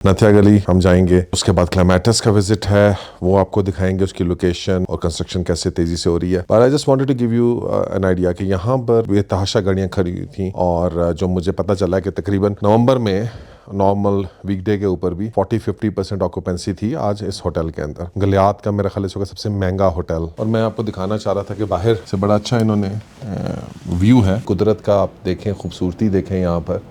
नथिया गली हम जाएंगे, उसके बाद क्लामेटस का विजिट है, वो आपको दिखाएंगे उसकी लोकेशन और कंस्ट्रक्शन कैसे तेजी से हो रही है। पर I just wanted to give you an idea कि यहाँ पर ये तहाशा गाड़ियाँ खड़ी हुई थी और जो मुझे पता चला कि तकरीबन नवंबर में नॉर्मल वीकडे के ऊपर भी 40-50% ऑक्यूपेंसी थी आज इस होटल के अंदर। गलियात का मेरा ख्याल इस वक्त सबसे महंगा होटल। और मैं आपको दिखाना चाह रहा था कि बाहर से बड़ा अच्छा इन्होंने व्यू है, कुदरत का आप देखें, खूबसूरती देखें यहाँ पर।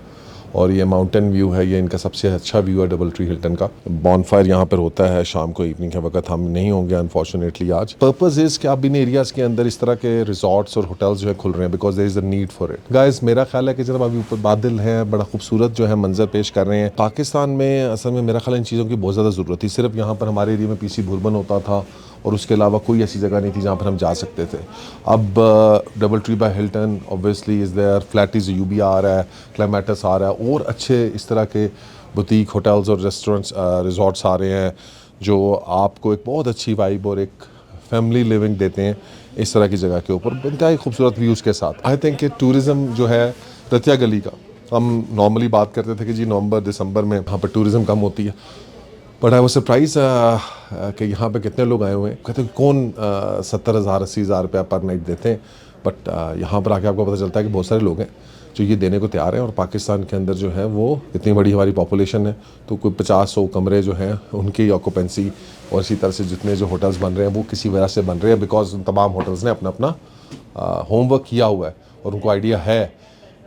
और ये माउंटेन व्यू है, ये इनका सबसे अच्छा व्यू है डबल ट्री हिल्टन का। बॉनफायर यहाँ पर होता है शाम को, इवनिंग के वक्त। हम नहीं होंगे अनफॉर्चुनेटली आज। पर्पस इज कि आप इन एरियाज के अंदर इस तरह के रिजॉर्ट्स और होटल्स जो है खुल रहे हैं because there is a need for it. Guys मेरा ख्याल है कि जब अभी ऊपर बादल है, बड़ा खूबसूरत जो है मंजर पेश कर रहे हैं। पाकिस्तान में असल में मेरा ख्याल इन चीज़ों की बहुत ज़्यादा ज़रूरत थी। सिर्फ यहाँ पर हमारे एरिया में पीसी भूरबन होता था और उसके अलावा कोई ऐसी जगह नहीं थी जहाँ पर हम जा सकते थे। अब DoubleTree by Hilton obviously is there, फ्लैटिस यूबी आ रहा है, क्लामेटस आ रहा है और अच्छे इस तरह के बुटीक होटल्स और रेस्टोरेंट्स रिजॉर्ट्स आ रहे हैं जो आपको एक बहुत अच्छी वाइब और एक फैमिली लिविंग देते हैं इस तरह की जगह के ऊपर इंतहाई खूबसूरत व्यूज़ के साथ। आई थिंक कि टूरिज़म जो है रतिया गली का, हम नॉर्मली बात करते थे कि जी नवंबर दिसंबर में वहाँ पर टूरिज़म कम होती है, बट आई वाज सरप्राइज कि यहाँ पे कितने लोग आए हुए हैं। कहते हैं कौन 70,000 80,000 रुपया पर नाइट देते हैं, बट यहाँ पर आके आपको पता चलता है कि बहुत सारे लोग हैं जो ये देने को तैयार हैं। और पाकिस्तान के अंदर जो है वो इतनी बड़ी हमारी पॉपुलेशन है, तो कोई 50-100 कमरे जो हैं उनकी ऑक्यूपेंसी और इसी तरह से जितने जो होटल्स बन रहे हैं वो किसी वजह से बन रहे हैं बिकॉज तमाम होटल्स ने अपना अपना होमवर्क किया हुआ है और उनको आइडिया है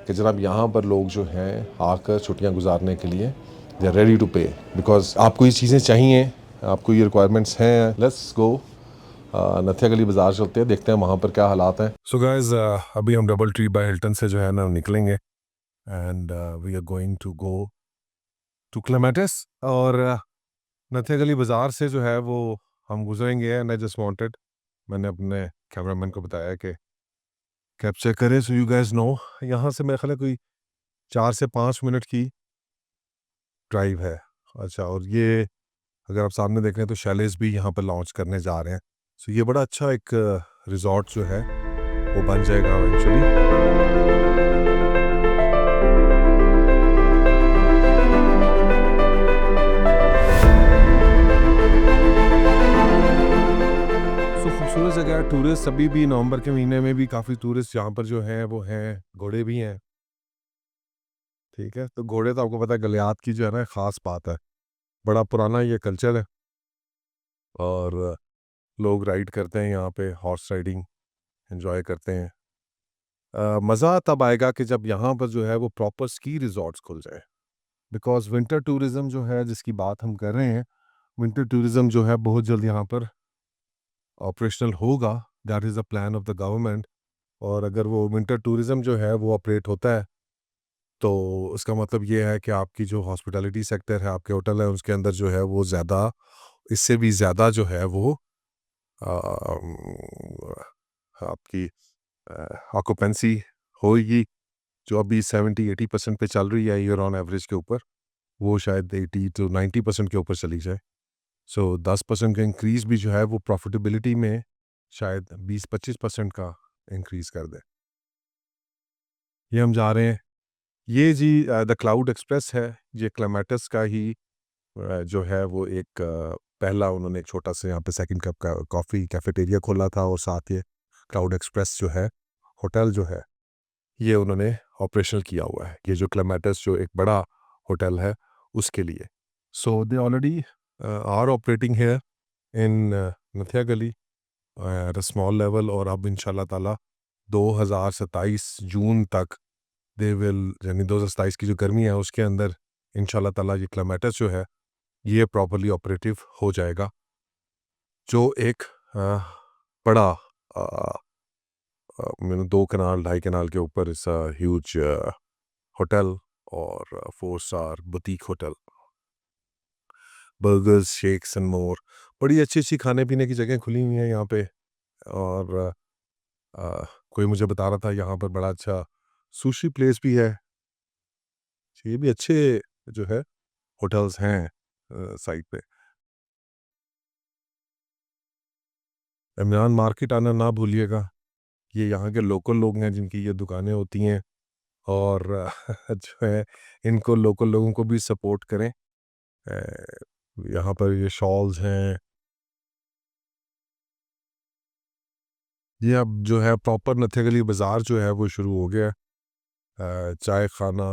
कि जनाब यहाँ पर लोग जो हैं आकर छुट्टियाँ गुजारने के लिए दे आर रेडी टू पे, बिकॉज आपको ये चीज़ें चाहिए, आपको ये रिक्वायरमेंट्स हैं। लेट्स गो नथिया गली बाजार चलते हैं, देखते हैं वहाँ पर क्या हालात हैं। सो गाइस अभी हम डबल ट्री बाय हिल्टन से जो है ना निकलेंगे and we are going to go to Clematis. और नथिया गली बाजार से जो है वो हम गुजरेंगे एंड आई जस्ट वांटेड, मैंने अपने कैमरामैन को बताया कि कैप्चर करे सो यू गाइस नो। यहाँ से मेरे ख्याल है कोई 4 से 5 मिनट की ड्राइव है। अच्छा, और ये अगर आप सामने देख रहे हैं तो शैलेस भी यहाँ पर लॉन्च करने जा रहे हैं। सो ये बड़ा अच्छा एक रिजॉर्ट जो है वो बन जाएगा इवेंचुअली। सो खूबसूरत जगह है। टूरिस्ट अभी भी नवंबर के महीने में भी काफ़ी टूरिस्ट यहाँ पर जो हैं वो हैं, घोड़े भी हैं। ठीक है, तो घोड़े तो आपको पता है गलियात की जो है ना ख़ास बात है, बड़ा पुराना ये कल्चर है और लोग राइड करते हैं यहाँ पे, हॉर्स राइडिंग एंजॉय करते हैं। मज़ा तब आएगा कि जब यहाँ पर जो है वो प्रॉपर स्की रिजॉर्ट्स खुल जाए, बिकॉज विंटर टूरिज़्म जो है जिसकी बात हम कर रहे हैं, विंटर टूरिज़्म जो है बहुत जल्द यहाँ पर ऑपरेशनल होगा। That is the plan of the government. और अगर वो विंटर टूरिज़्म जो है वो ऑपरेट होता है तो उसका मतलब ये है कि आपकी जो हॉस्पिटैलिटी सेक्टर है, आपके होटल है, उसके अंदर जो है वो ज़्यादा, इससे भी ज़्यादा जो है वो आपकी ऑक्यूपेंसी होगी। जो अभी 70-80% पे चल रही है ईयर ऑन एवरेज के ऊपर, वो शायद 80 to 90% के ऊपर चली जाए। सो 10% का इंक्रीज़ भी जो है वो प्रॉफिटेबिलिटी में शायद 20-25% का इंक्रीज़ कर दे। ये हम जा रहे हैं, ये जी द क्लाउड एक्सप्रेस है, ये क्लामेटस का ही जो है वो एक पहला उन्होंने एक छोटा सा यहाँ पे सेकंड कप का कॉफ़ी कैफेटेरिया खोला था और साथ ये क्लाउड एक्सप्रेस जो है होटल जो है ये उन्होंने ऑपरेशनल किया हुआ है। ये जो क्लेमेटस जो एक बड़ा होटल है उसके लिए। So they already are operating here in Nathia Gali at a small level. और अब इंशाल्लाह ताला 2027 जून तक दे विल, यानी 2027 की जो गर्मी है उसके अंदर इंशाल्लाह ताला ये क्लेमेटस जो है ये प्रॉपर्ली ऑपरेटिव हो जाएगा, जो एक बड़ा 2 कनाल 2.5 कनाल के ऊपर इस ह्यूज होटल और 4 star boutique hotel, burgers shakes and more, बड़ी अच्छी अच्छी खाने पीने की जगह खुली हुई हैं यहाँ पे। और कोई मुझे बता रहा था यहाँ पर बड़ा अच्छा सुशी प्लेस भी है। ये भी अच्छे जो है होटल्स हैं साइड पे। इमरान मार्केट आना ना भूलिएगा, ये यहाँ के लोकल लोग हैं जिनकी ये दुकानें होती हैं और जो है इनको लोकल लोगों को भी सपोर्ट करें यहाँ पर ये शॉल्स हैं। ये अब जो है प्रॉपर नथ्या गली बाज़ार जो है वो शुरू हो गया है। चाय खाना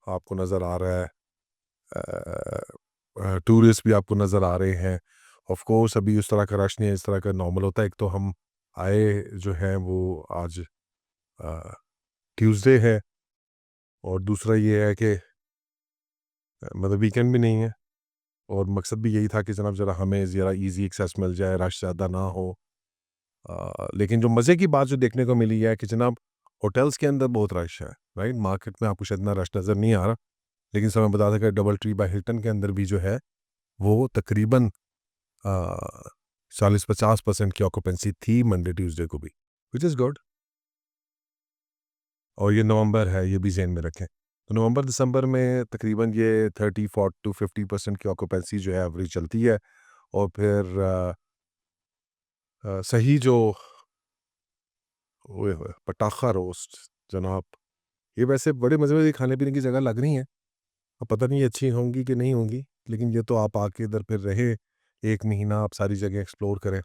आपको नज़र आ रहा है। टूरिस्ट भी आपको नज़र आ रहे हैं। ऑफ कोर्स अभी उस तरह का रश नहीं है, इस तरह का नॉर्मल होता है। एक तो हम आए जो हैं वो आज ट्यूसडे है, और दूसरा ये है कि मतलब वीकेंड भी नहीं है, और मकसद भी यही था कि जनाब ज़रा हमें ज़रा इजी एक्सेस मिल जाए, रश ज़्यादा ना हो। लेकिन जो मज़े की बात जो देखने को मिली है कि जनाब होटल्स के अंदर बहुत रश है, राइट। मार्केट में आपको शायद इतना रश नज़र नहीं आ रहा, लेकिन समय बता दें कि डबल ट्री बाय हिल्टन के अंदर भी जो है वो तकरीबन 40-50% की ऑक्यूपेंसी थी मंडे ट्यूसडे को भी, विच इज़ गुड। और ये नवंबर है, ये भी ज़हन में रखें। तो नवंबर दिसंबर में तकरीबन ये 30-40 to 50% की ऑक्यूपेंसी जो है एवरेज चलती है। और फिर सही जो ओए होए पटाखा रोस्ट जनाब, ये वैसे बड़े मज़े की खाने पीने की जगह लग रही हैं। अब पता नहीं ये अच्छी होंगी कि नहीं होंगी, लेकिन ये तो आप आके इधर फिर रहे 1 महीना, आप सारी जगह एक्सप्लोर करें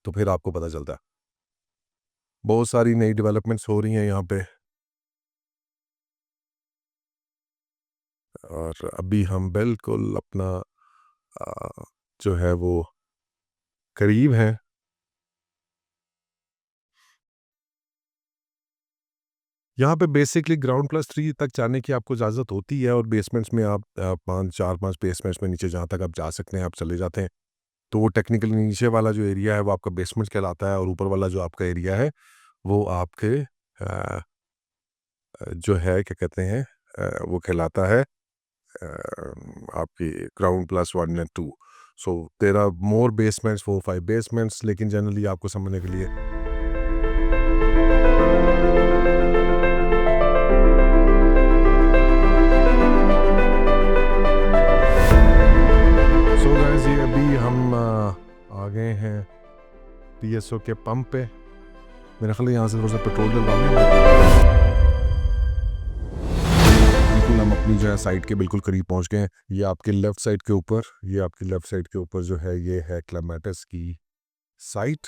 तो फिर आपको पता चलता है। बहुत सारी नई डेवलपमेंट्स हो रही हैं यहाँ पे, और अभी हम बिल्कुल अपना जो है वो करीब हैं। यहाँ पे बेसिकली ग्राउंड प्लस 3 तक जाने की आपको इजाज़त होती है, और बेसमेंट्स में आप 4-5 बेसमेंट्स में नीचे जहाँ तक आप जा सकते हैं, आप चले जाते हैं। तो वो टेक्निकली नीचे वाला जो एरिया है वो आपका बेसमेंट कहलाता है, और ऊपर वाला जो आपका एरिया है वो आपके जो है क्या कहते हैं वो कहलाता है आपकी ground plus 1 and 2। So there are more basements, 4-5 basements, लेकिन जनरली आपको समझने के लिए सो गाइस, ये अभी हम आ गए हैं पीएसओ के पंप पे। मेरा ख्याल है यहाँ से थोड़ा सा पेट्रोल डलवाएंगे। बिल्कुल हम अपनी जो है साइड के बिल्कुल करीब पहुँच गए हैं। ये आपके लेफ़्ट साइड के ऊपर, ये आपकी लेफ़्ट साइड के ऊपर जो है ये है क्लेमेटिस की साइट।